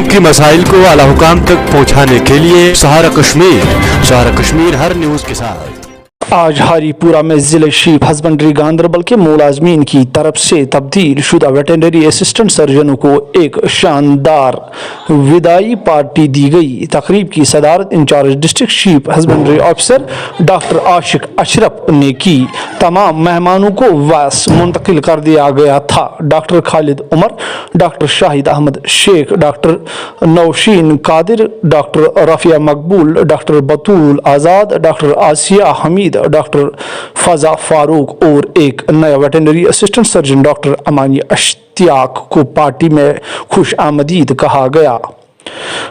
की मसाइल को आला हुकाम तक पहुँचाने के लिए सहारा कश्मीर हर न्यूज़ के साथ। आज हारीपुरा में जिले शीप हस्बेंड्री गांदरबल के मुलाजमीन की तरफ से तब्दील शुदा वेटरनरी असिस्टेंट सर्जनों को एक शानदार विदाई पार्टी दी गई। तकरीब की सदारत incharge district sheep husbandry officer doctor Ashiq Ashraf ने की। तमाम मेहमानों को वास मुंतकिल कर दिया गया था। Doctor Khalid Umar, doctor Shahid Ahmad Sheikh, doctor Nausheen Qadir, doctor Rafia Maqbool, doctor Batool Azad, doctor Asiya Hamid, doctor Faza Farooq और एक नया veterinary assistant surgeon doctor Amani Ishtiyaq को पार्टी में खुश आमदीद कहा गया।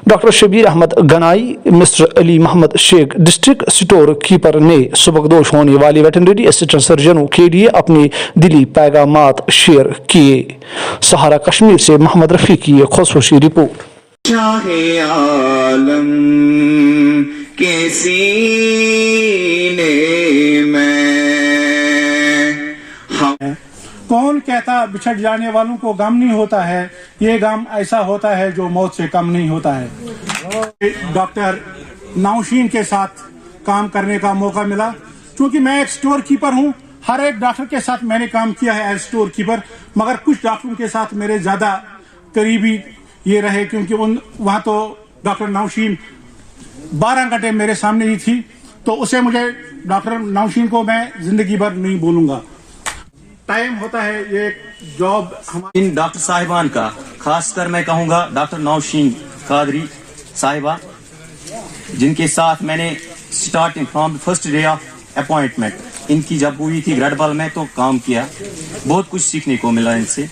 Doctor Shabir Ahmad Ganai, mister Ali Mohammad Sheikh, district store keeper ने सुबकदोश होने वाले वेटरनरी असिस्टेंट सर्जनों के लिए अपने दिली पैगामात शेयर किए। सहारा कश्मीर से मोहम्मद रफी की खुशूसी रिपोर्ट। के सीने में कौन कहता बिछड़ जाने वालों को गम नहीं होता है, ये गम ऐसा होता है जो मौत से कम नहीं होता है। डॉक्टर नौशीन के साथ काम करने का मौका मिला, क्योंकि मैं एक स्टोर कीपर हूँ। हर एक डॉक्टर के साथ मैंने काम किया है एज स्टोर कीपर, मगर कुछ डॉक्टरों के साथ मेरे ज्यादा करीबी ये रहे, क्योंकि वहां तो डॉक्टर नौशीन 12 घंटे मेरे सामने ही थी, तो उसे मुझे डॉक्टर नौशीन को मैं जिंदगी भर नहीं भूलूंगा। टाइम होता है ये जॉब हमारी। इन डॉक्टर साहिबान का खासकर मैं कहूंगा डॉक्टर नौशीन कादरी साहिबा, जिनके साथ मैंने starting from first day of appointment इनकी जब हुई थी ग्रेडबल में तो काम किया, बहुत कुछ सीखने को मिला इनसे।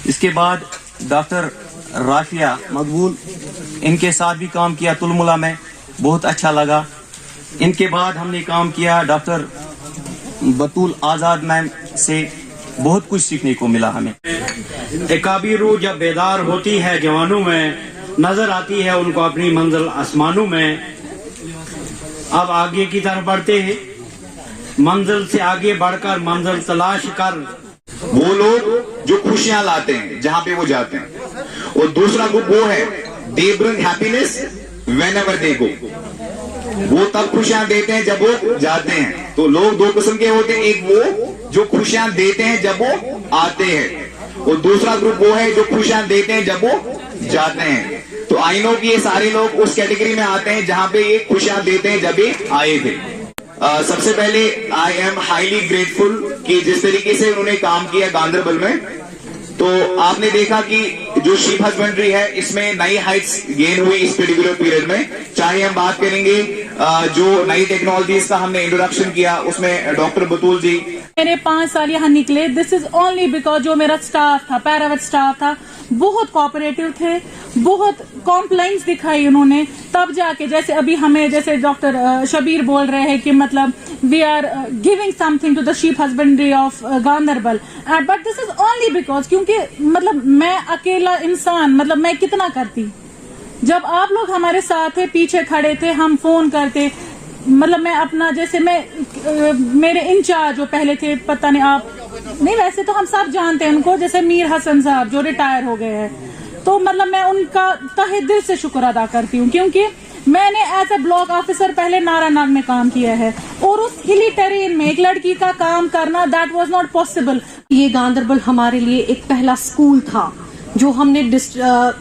इसके बाद डॉक्टर राफिया मकबूल, इनके साथ भी काम किया तुलमुला में, बहुत अच्छा लगा। इनके बाद हमने काम किया डॉक्टर बतूल आजाद मैम से, बहुत कुछ सीखने को मिला हमें। एकाबी रूह जब बेदार होती है जवानों में, नजर आती है उनको अपनी मंजिल आसमानों में। अब आगे की तरफ बढ़ते हैं, मंजिल से आगे बढ़कर मंजिल तलाश कर। वो लोग जो खुशियां लाते हैं जहां पे वो जाते हैं, और दूसरा ग्रुप वो है they bring happiness whenever they go. वो तब खुशियां देते हैं जब वो जाते हैं। तो लोग दो किस्म के होते हैं, एक वो जो खुशियां देते हैं जब वो आते हैं, और दूसरा ग्रुप वो है जो खुशियां देते हैं जब वो जाते हैं। तो आई नो कि ये सारे लोग उस कैटेगरी में आते हैं जहां पे ये खुशियां देते हैं जब ये आए थे। सबसे पहले आई एम हाईली ग्रेटफुल कि जिस तरीके से उन्होंने काम किया गांदरबल में, तो आपने देखा कि जो शीप हस्बेंड्री है इसमें नई हाइट्स गेन हुई इस पर्टिकुलर पीरियड में। चाहे हम बात करेंगे जो नई टेक्नोलॉजीज का हमने इंट्रोडक्शन किया, उसमें डॉक्टर बतूल जी मेरे 5 साल यहाँ निकले। दिस इज ओनली बिकॉज जो मेरा स्टाफ था, पैरावेट स्टाफ था, बहुत कोऑपरेटिव थे, बहुत कॉम्प्लाइंस दिखाई उन्होंने, तब जाके जैसे अभी हमें जैसे डॉक्टर शबीर बोल रहे हैं कि मतलब we are giving something to the sheep husbandry of Ganderbal, but this is only because क्योंकि मतलब मैं अकेला इंसान, मतलब मैं कितना करती। जब आप लोग हमारे साथ थे, पीछे खड़े थे, हम फोन करते, मतलब मैं अपना जैसे मेरे इंचार्ज जो पहले थे, पता नहीं आप नहीं, वैसे तो हम सब जानते हैं उनको, जैसे मीर हसन साहब जो रिटायर हो गए हैं, तो मतलब मैं उनका तहे दिल से शुक्र अदा करती हूँ, क्योंकि मैंने एज ए ब्लॉक ऑफिसर पहले नारानाग में काम किया है, और उस हिली टेरेन में एक लड़की का काम करना दैट वाज नॉट पॉसिबल। ये गांदरबल हमारे लिए एक पहला स्कूल था। जो हमने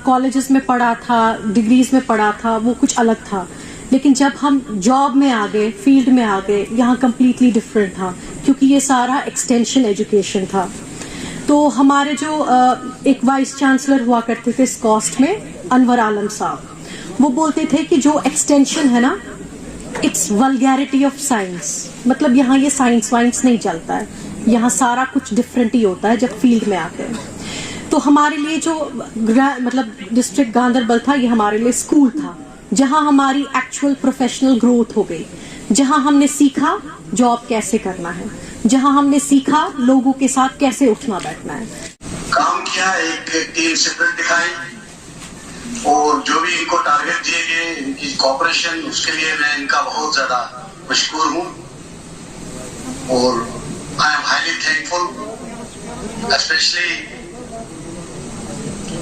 कॉलेजेस में पढ़ा था, डिग्रीज में पढ़ा था, वो कुछ अलग था, लेकिन जब हम जॉब में आ गए, फील्ड में आ गए, यहाँ कम्प्लीटली डिफरेंट था, क्योंकि ये सारा एक्सटेंशन एजुकेशन था। तो हमारे जो एक वाइस चांसलर हुआ करते थे इस कॉस्ट में, अनवर आलम साहब, वो बोलते थे कि जो एक्सटेंशन है ना, इट्स वल्गैरिटी ऑफ साइंस। मतलब यहाँ ये साइंस वाइंस नहीं चलता है, यहाँ सारा कुछ डिफरेंट ही होता है जब फील्ड में आते हैं। तो हमारे लिए जो मतलब डिस्ट्रिक्ट गांदरबल था, ये हमारे लिए स्कूल था, जहां हमारी एक्चुअल प्रोफेशनल ग्रोथ हो गई, जहां हमने सीखा जॉब कैसे करना है, जहां हमने सीखा लोगों के साथ कैसे उठना बैठना है। काम किया, एक टीम स्पिरिट दिखाई, और जो भी इनको टारगेट दिए गए, इनकी कोऑपरेशन, उसके लिए मैं इनका बहुत ज्यादा मशकूर हूँ, और I am highly thankful, specially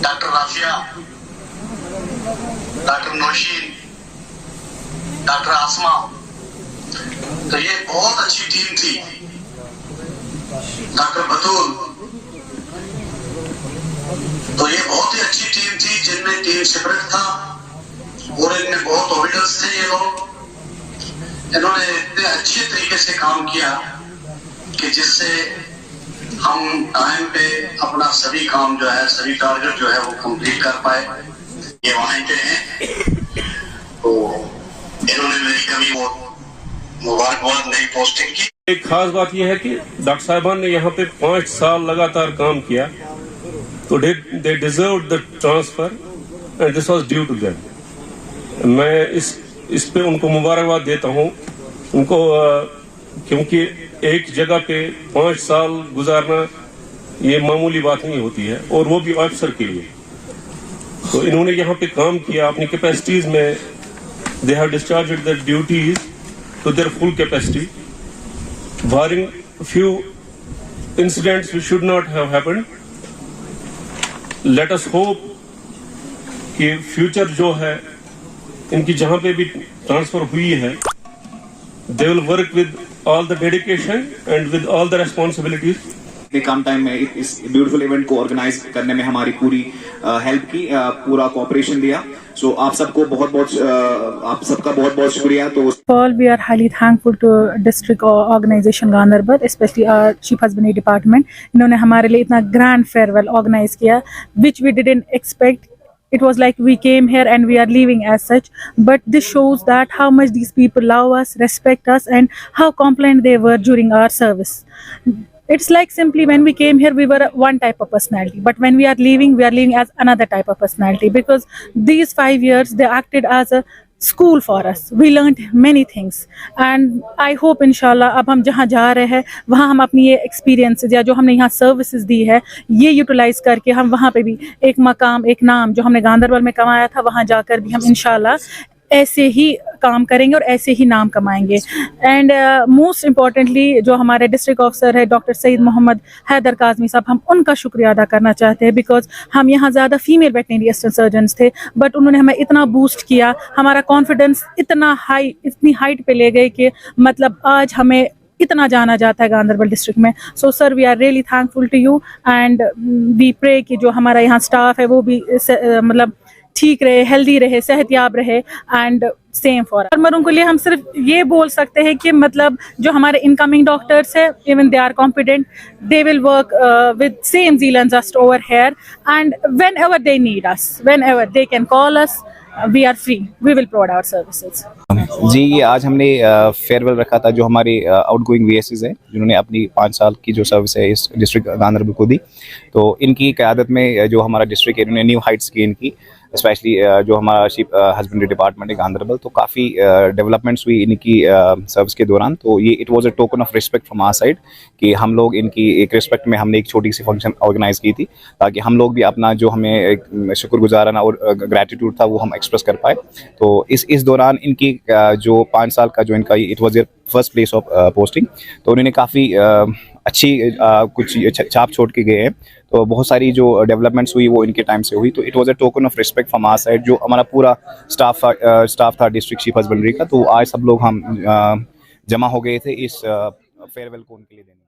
doctor Rafia doctor Nausheen, doctor Asma, तो ये बहुत अच्छी टीम थी। डॉक्टर बतूल, तो ये बहुत ही अच्छी टीम थी जिनमें टीम स्पिरिट था और इनमें बहुत ओबिडल्स थे ये लोग। इन्होंने इतने अच्छे तरीके से काम किया कि जिससे हम टाइम पे अपना सभी काम जो है, सभी टारगेट जो है वो कंप्लीट कर पाए। ये वहीं पे हैं, तो इन्होंने मेरी कभी वो मुबारकबाद नई पोस्टिंग की। एक खास बात यह है कि डॉक्टर साहिबान ने यहाँ पे 5 साल लगातार काम किया, तो they deserve the transfer and this was due to them. मैं इस पे उनको मुबारकबाद देता हूँ उनको, क्योंकि एक जगह पे 5 साल गुजारना ये मामूली बात नहीं होती है, और वो भी ऑफिसर के लिए। तो इन्होंने यहाँ पे काम किया अपनी कैपेसिटीज में, they have discharged their duties to their full capacity, barring few incidents which should not have happened. Let us hope कि फ्यूचर जो है इनकी जहाँ पे भी ट्रांसफर हुई है, they will work with all the dedication and with all the responsibilities. इतने कम टाइम में इस ब्यूटीफुल इवेंट को ऑर्गेनाइज करने में हमारी पूरी हेल्प की, पूरा कोऑपरेशन दिया। सो आप सबका बहुत बहुत शुक्रिया। तो All we are highly thankful to district organization Ganderbal, especially our chief husbandry department. इन्होंने हमारे लिए इतना grand farewell organize किया, which we didn't expect. It was like we came here and we are leaving as such, but this shows that how much these people love us, respect us, and how compliant they were during our service. It's like simply when we came here, we were one type of personality, but when we are leaving as another type of personality, because these 5 years, they acted as a school for us. We learned many things, and I hope inshallah अब हम जहाँ जा रहे हैं वहाँ हम अपनी ये experiences या जो हमने यहाँ services दी है ये utilize करके हम वहाँ पे भी एक मकाम, एक नाम जो हमने गांधरबल में कमाया था वहाँ जाकर भी हम इंशाल्लाह ऐसे ही काम करेंगे और ऐसे ही नाम कमाएंगे। एंड मोस्ट इम्पॉर्टेंटली जो हमारे डिस्ट्रिक्ट ऑफिसर है डॉक्टर सईद मोहम्मद हैदर काज़मी साहब, हम उनका शुक्रिया अदा करना चाहते हैं, बिकॉज हम यहाँ ज़्यादा फीमेल वेटनरी असिस्टेंट सर्जन्स थे, बट उन्होंने हमें इतना बूस्ट किया, हमारा कॉन्फिडेंस इतनी हाइट पे ले गए कि मतलब आज हमें इतना जाना जाता है गांधरबल डिस्ट्रिक्ट में। So sir we are really thankful to you and we pray कि जो हमारा यहाँ स्टाफ है वो भी मतलब ठीक रहे, हेल्दी रहे, सेहतयाब रहे, एंड सेम फॉर फार्मरों के लिए हम सिर्फ ये बोल सकते हैं कि मतलब जो हमारे इनकमिंग डॉक्टर्स है, even they are competent, they will work with same zeal and zest over here, and whenever they need us, whenever they can call us, we are free, we will provide our services. जी, ये आज हमने farewell रखा था जो हमारे outgoing VSS हैं जिन्होंने अपनी 5 साल की जो सर्विस है इस डिस्ट्रिक्ट गांधरबल को दी। तो इनकी क़यादत में जो हमारा डिस्ट्रिक्ट है इन्होंने न्यू हाइट्स की इनकी, स्पेशली जो हमारा शिप हस्बेंड्री डिपार्टमेंट है गांधरबल, तो काफ़ी डेवलपमेंट्स हुई इनकी सर्विस के दौरान। तो ये it was a token of respect from our side कि हम लोग इनकी एक रिस्पेक्ट में हमने एक छोटी सी फंक्शन ऑर्गेनाइज की थी ताकि हम लोग भी अपना जो हमें एक शुक्रगुजाराना और ग्रैटिट्यूड था वो हम एक्सप्रेस कर पाए। तो इस दौरान इनकी जो 5 साल का जो इनका it was their first place of posting, तो उन्होंने काफ़ी अच्छी कुछ छाप छोड़ के गए हैं। तो बहुत सारी जो डेवलपमेंट्स हुई वो इनके टाइम से हुई। तो it was a token of respect from our side. जो हमारा पूरा स्टाफ था डिस्ट्रिक्ट शिप हस्बेंड्री का, तो आज सब लोग हम जमा हो गए थे इस फेयरवेल को उनके लिए देने।